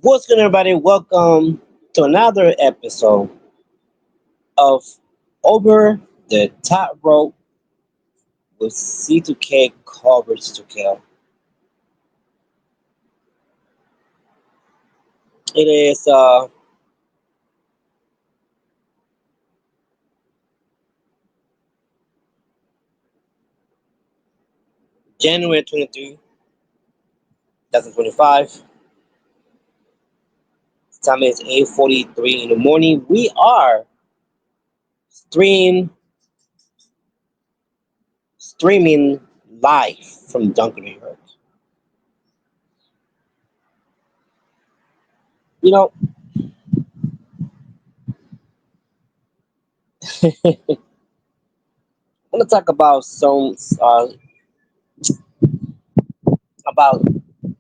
What's good, everybody? Welcome to another episode of Over the Top Rope with C2K Coverage to Kill. It is January 23, 2025. Time is 8:43 in the morning. We are stream, streaming live from Duncan, New York. You know, I want to talk about about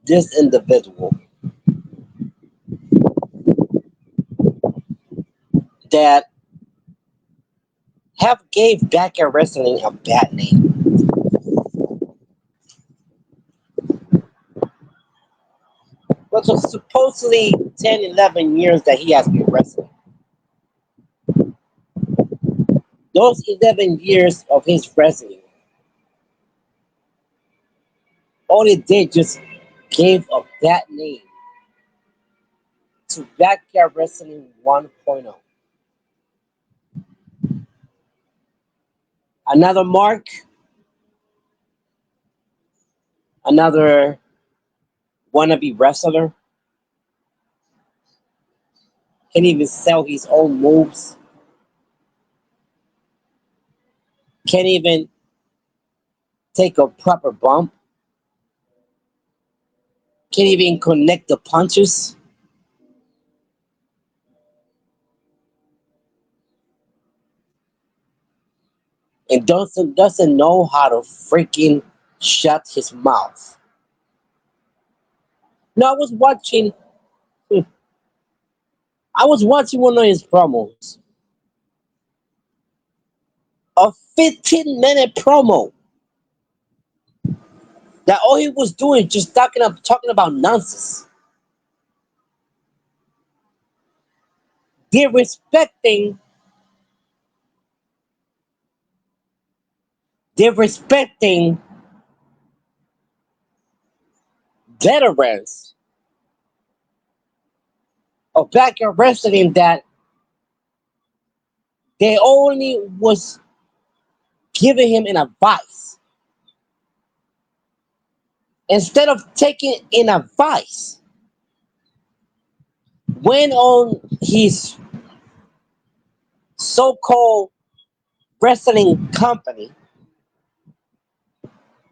this individual that have gave backyard wrestling a bad name. But for supposedly 10, 11 years that he has been wrestling, those 11 years of his wrestling, all it did just gave a bad name to backyard wrestling 1.0. Another mark, another wannabe wrestler, can even sell his own moves, can't even take a proper bump, can't even connect the punches, and doesn't know how to freaking shut his mouth. Now I was watching one of his promos, a 15-minute promo that all he was doing just talking about nonsense. They're respecting they're respecting veterans of backyard wrestling that they only was giving him an advice. Instead of taking an advice, went on his so-called wrestling company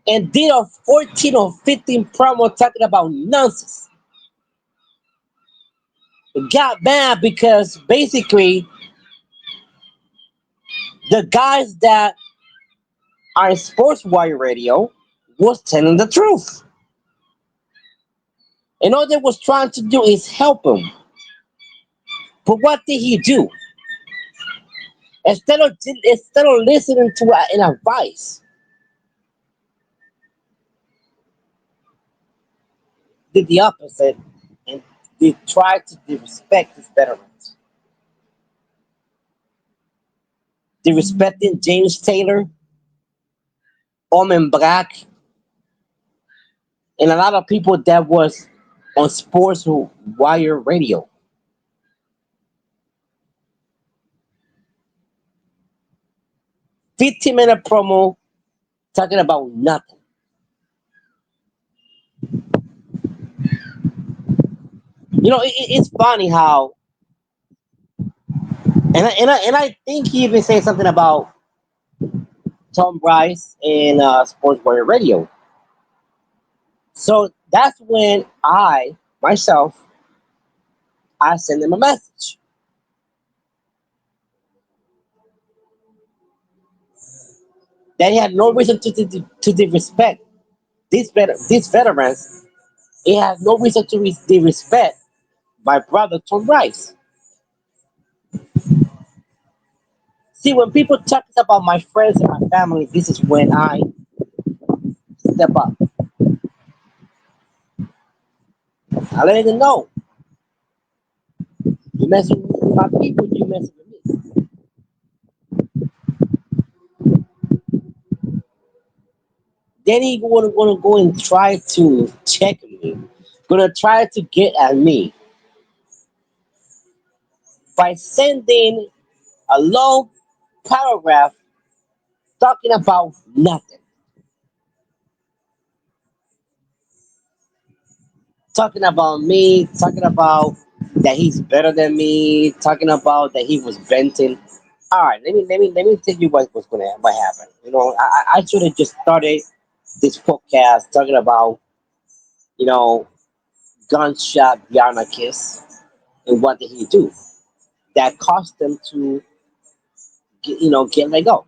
and did a 14 or 15 promo talking about nonsense. Got mad because basically the guys that are in Sports Wire Radio was telling the truth. And all they was trying to do is help him. But what did he do? Instead of listening to an advice, did the opposite and they tried to disrespect his veterans. They respected James Taylor, Omen Black, and a lot of people that was on Sports Wire Radio. 15-minute promo talking about nothing. It's funny how, and I think he even said something about Tom Bryce in Sports Wire Radio. So that's when I sent him a message that he had no reason to disrespect these veterans. He has no reason to disrespect my brother Tom Bryce. See, when people talk about my friends and my family, this is when I step up. I let them know. messing with my people, you messing with me. Then he gonna go and try to check me, gonna try to get at me by sending a long paragraph talking about nothing, talking about me, talking about that he's better than me, talking about that he was venting. All right, let me tell you what happened. I should have just started this podcast talking about you know gunshot Diana Kiss and what did he do that caused them to get let go.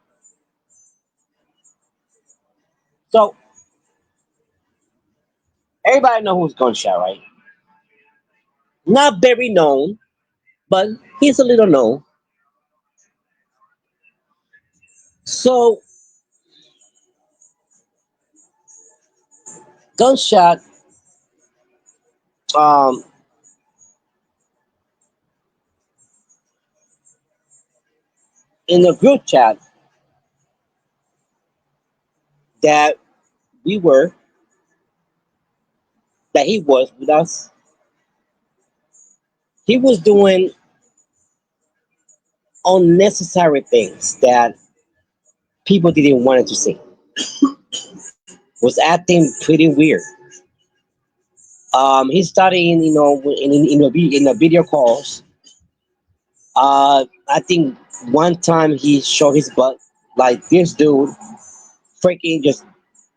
So everybody know who's gunshot, right? Not very known, but he's a little known. So gunshot um in the group chat that we were that he was with us, he was doing unnecessary things that people didn't want to see. Was acting pretty weird. He's studying, in the video calls. I think one time he showed his butt, like this dude freaking just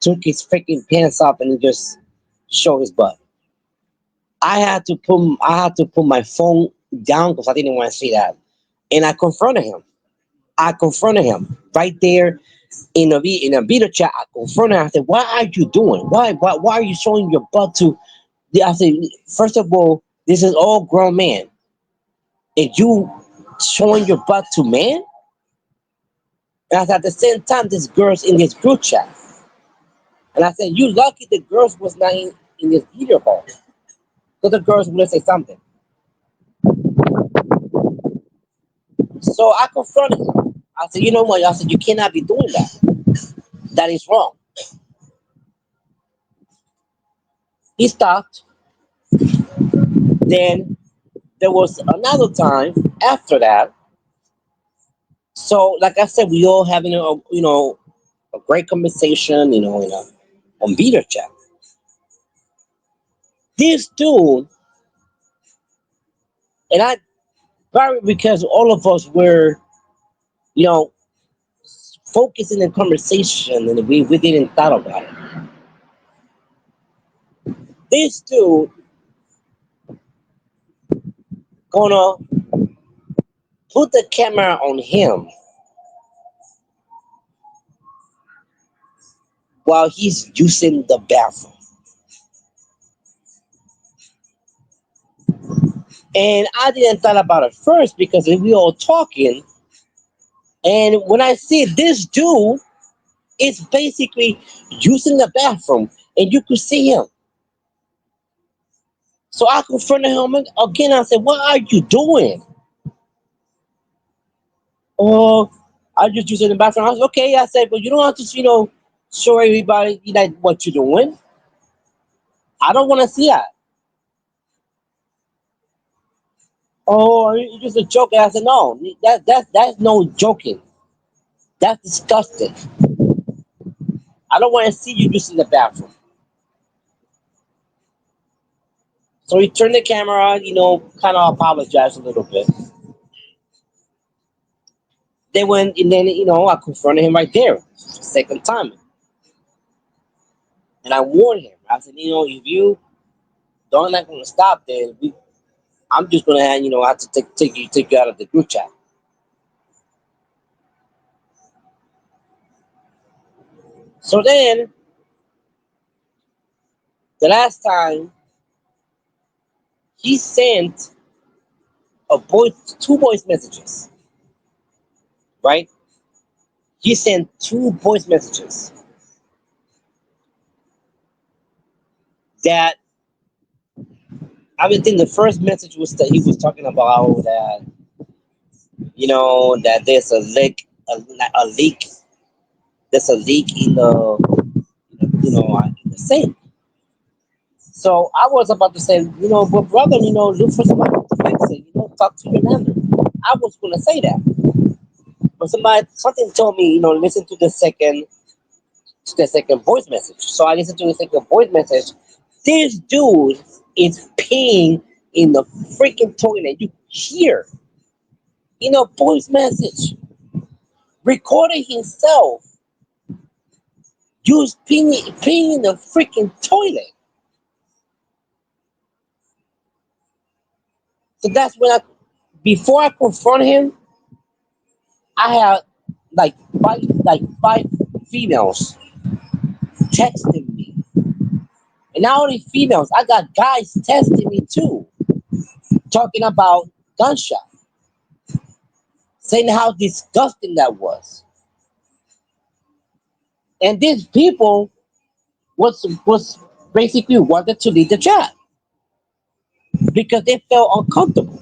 took his freaking pants off and he just showed his butt. I had to put my phone down because I didn't want to see that, and I confronted him right there in a video chat. I confronted him. I said, "Why are you doing? Why are you showing your butt to?" I said, "First of all, this is all grown man, and you showing your butt to man." And I said, at the same time, this girl's in this group chat, and I said, "You lucky the girls was not in this video call, because the girls would have said something." So I confronted him. I said, "You know what?" I said, "You cannot be doing that. That is wrong." He stopped. Then there was another time after that. So, like I said, we all having a great conversation, on video chat. This dude and I, probably because all of us were, you know, focusing the conversation and we didn't thought about it. This dude gonna put the camera on him while he's using the bathroom. And I didn't thought about it first because we all talking. And when I see this dude is basically using the bathroom, and you could see him. So I confronted him again. I said, "What are you doing?" Oh, I just using the bathroom. I was okay. I said, "But you don't have to, show everybody what you're doing. I don't want to see that." Oh, it's just a joke. I said, "No, that's no joking. That's disgusting. I don't want to see you just in the bathroom." So he turned the camera, kind of apologized a little bit. They went, and then I confronted him right there, second time, and I warned him. I said, if you don't not gonna stop, then I'm just gonna have to take you out of the group chat. So then the last time he sent a boy two voice messages, right? He sent two voice messages that I think the first message was that he was talking about that, that there's a leak, there's a leak in in the sink. So I was about to say, but brother, look for somebody to fix it. Talk to your landlord. I was gonna say that, but something told me, listen to the second voice message. So I listened to the second voice message. This dude is peeing in the freaking toilet. You hear voice message, recording himself, just peeing in the freaking toilet. So that's when before I confront him, I had like five females texting me, and not only females, I got guys texting me too, talking about gunshot, saying how disgusting that was. And these people was basically wanted to leave the chat because they felt uncomfortable.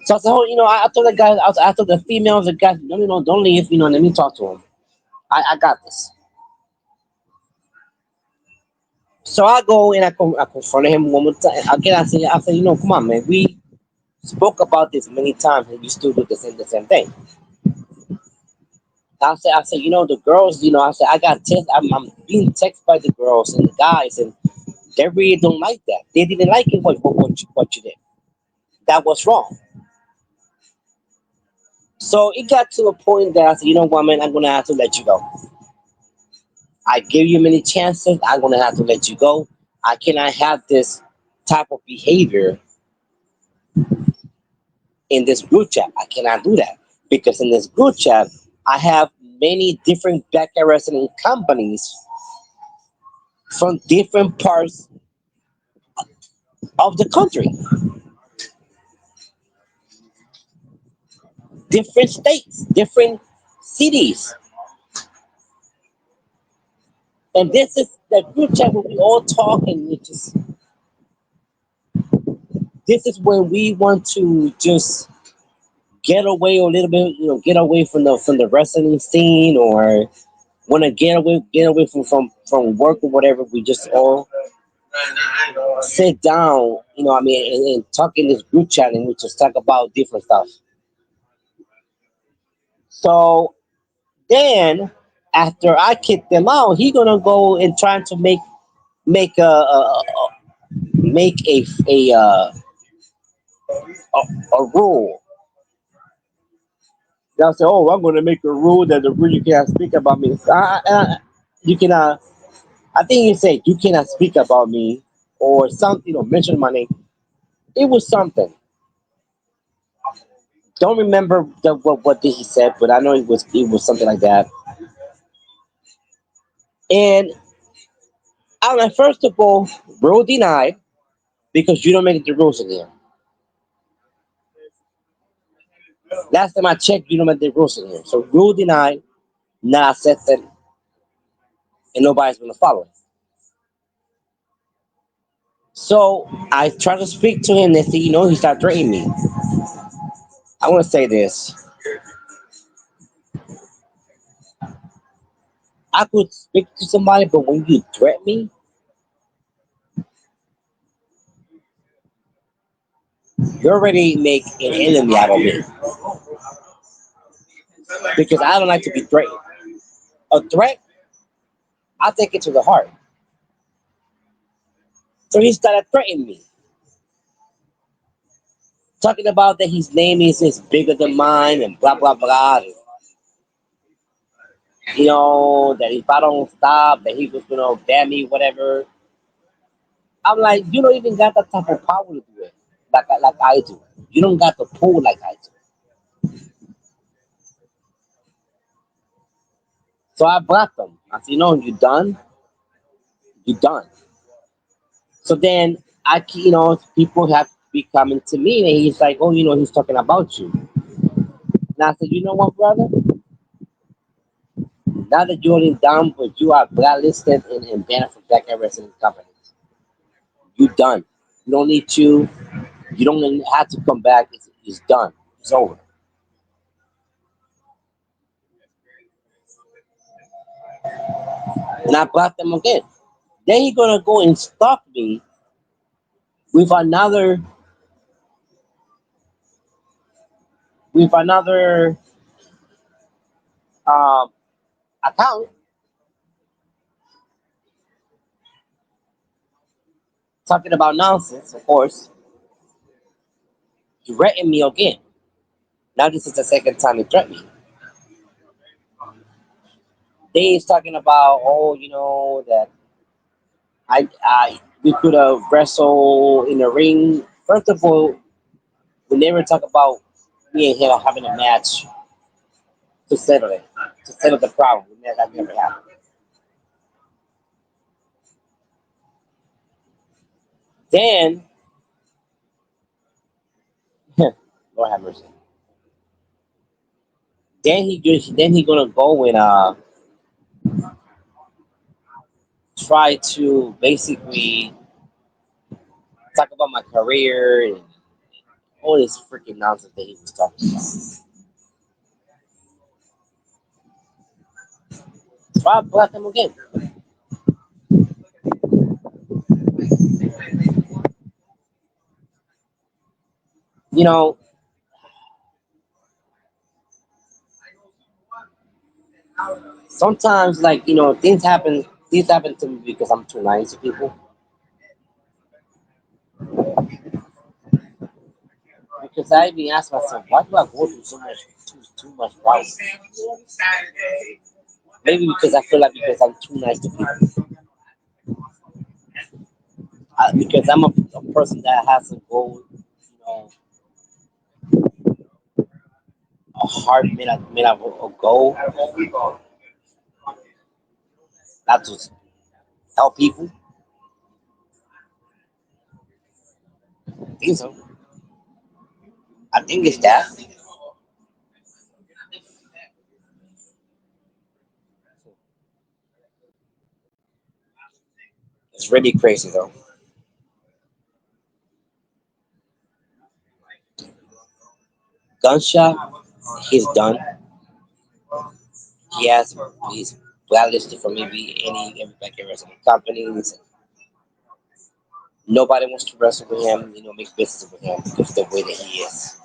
So I said, oh, I told the guys, I told the females, the guys, no, don't leave, let me talk to them. I got this. So I go and I confronted him one more time. Again, I said, come on, man, we spoke about this many times, and you still do the same thing. I said, the girls, I said, I got text, I'm being texted by the girls and the guys, and they really don't like that. They didn't like it what you did. That was wrong. So it got to a point that I said, what, man, I'm gonna have to let you go. I give you many chances. I'm gonna have to let you go. I cannot have this type of behavior in this group chat. I cannot do that because in this group chat, I have many different backyard wrestling companies from different parts of the country, different states, different cities, and this is the group chat where we all talk and it just this is when we want to just get away a little bit, get away from the wrestling scene, or want to get away from work or whatever. We just all sit down, what I mean, and talk in this group chat, and we just talk about different stuff. So then, after I kick them out, he gonna go and try to make make a rule. They'll say, "Oh, I'm gonna make a rule that the rule you can't speak about me. You cannot. I think you say you cannot speak about me or something or mention my name. It was something. Don't remember what he said, but I know it was something like that. And I'm like, first of all, rule denied because you don't make the rules in here. Last time I checked, you don't make the rules in here. So rule denied, not accepted, and nobody's gonna follow it. So I tried to speak to him. And see, he started threatening me. I want to say this. I could speak to somebody, but when you threaten me, you already make an enemy out of me because I don't like to be threatened. A threat, I take it to the heart. So he started threatening me, talking about that his name is bigger than mine and blah blah blah. And, that if I don't stop, that he was gonna ban me, whatever. I'm like, you don't even got that type of power to do it, like I do. You don't got the pull like I do. So I blocked him. I said, you done, you done. So then people have be coming to me, and he's like, oh, he's talking about you. And I said, you know what, brother? Now that you're in down, but you are blacklisted and banned from black wrestling companies. You done. You don't need to. You don't even have to come back. It's done. It's over. And I blocked them again. Then he gonna go and stalk me with another um, account talking about nonsense. Of course, he threatened me again. Now this is the second time he threatened me. They is talking about, oh, that I we could have wrestled in the ring. First of all, we never talk about me and him having a match to settle it, to settle the problem. That never happened. Then, Lord have mercy. Then he gonna go and try to basically talk about my career and all this freaking nonsense that he was talking about. So I blocked him again. You know, sometimes like things happen. Things happen to me because I'm too nice to people. Because I even ask myself, why do I go through too much problem? Maybe because I feel like because I'm too nice to people. Because I'm a person that has a goal, a heart made of a goal, not to help people. I think so. I think it's that. It's really crazy though. Gunshot, he's done. He has he's blacklisted from maybe any like wrestling companies. Nobody wants to wrestle with him, make business with him because of the way that he is.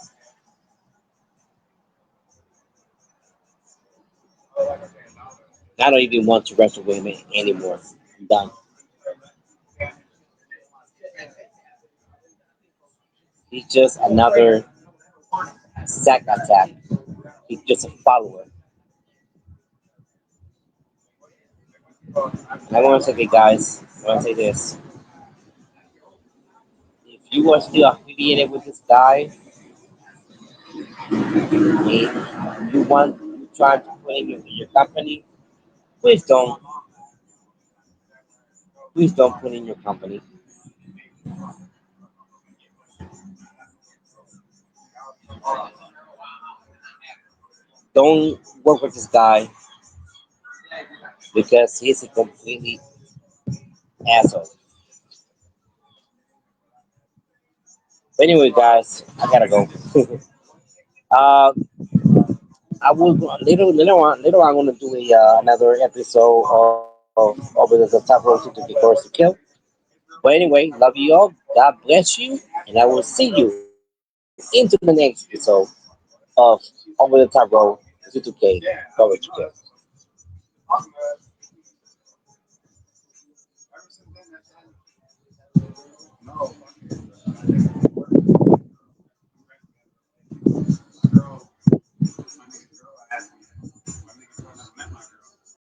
I don't even want to wrestle with him anymore. I'm done. He's just another sack attack. He's just a follower. And I want to say, okay, guys, I want to say this. If you are still affiliated with this guy, and you want you try to put in your company, please don't. Please don't put in your company. Don't work with this guy because he's a completely asshole. But anyway, guys, I gotta go. uh, I will later on. I'm gonna do another episode of over the top road to the course to kill. But anyway, love you all. God bless you, and I will see you into the next episode of Over the Top Road to 2K coverage to kill.